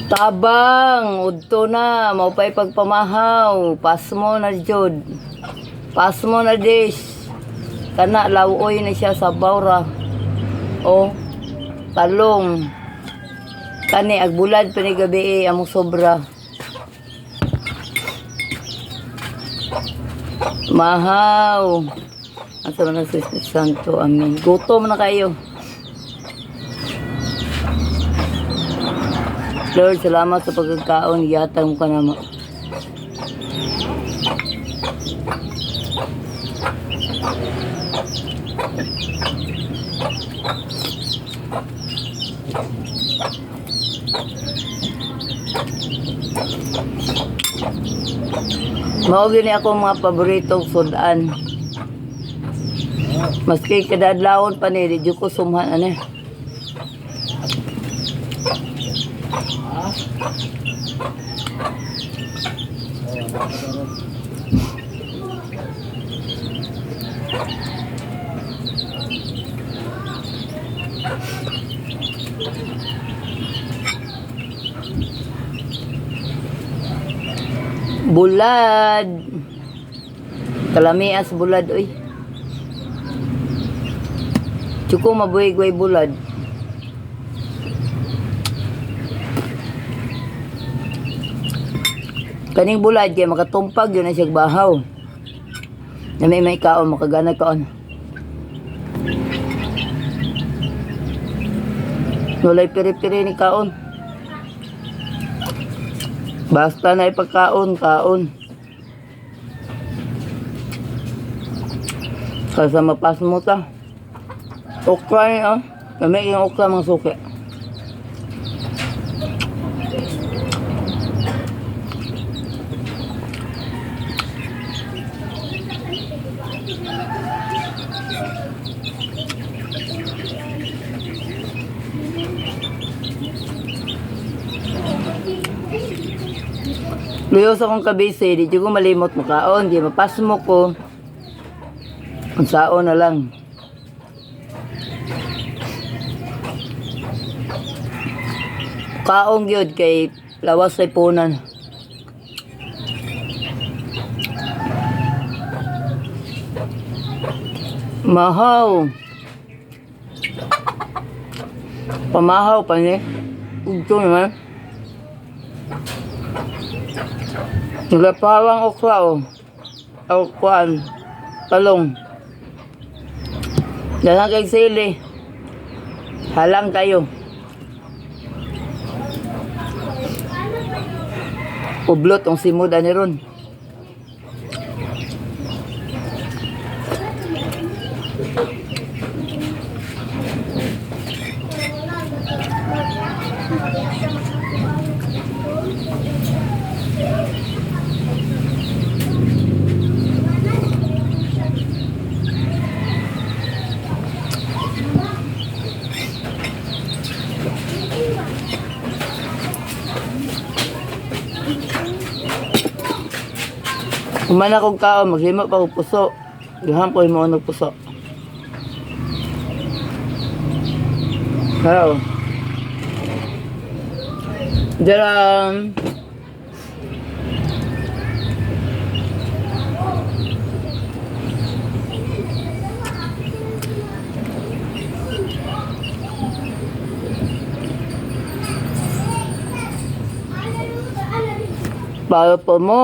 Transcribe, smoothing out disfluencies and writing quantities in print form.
Tabang, udto na, maupay pagpamahaw, pasmo na jud. Pasmo na dish. Kana lawoy na siya sa bawra. O, talong. Kani agbulad panigabi among sobra. Mahaw. Asa man ang Espiritu Santo, amen. Gutom na kayo. Lord, salamat sa pagkakaon. Yatang mo ka naman. Mao gini ako mga paboritong sudan. Maski kadadlawon pa ni di ko sumhan ani. Bulad. Kalamias bulad oy. Chuko mabuhay-guhay bulad. Kaning bulad kaya makatumpag yun na siya bahaw. Na may kaon, makagana kaon. Nulay piri-piri ni kaon. Basta na ipagkaon, kaon. Kasama pas mo ta. Okra niya, kami yung okra mga suki. Luyos akong kabisi, di ko malimot makaon, di mapas mo ko. Ang saon na lang. Kaong yun kay lawas sa ipunan. Mahaw. Pamahaw pa niya. Ugto naman. Nagapawang okra o. Kuan. Talong. Dalang kay sili. Halang kayo. Ublot ang simod ani ron. Kumana kong kao, maghimo pa kong puso. Gahan po yung mga puso. Hello. Dalam. Para po mo.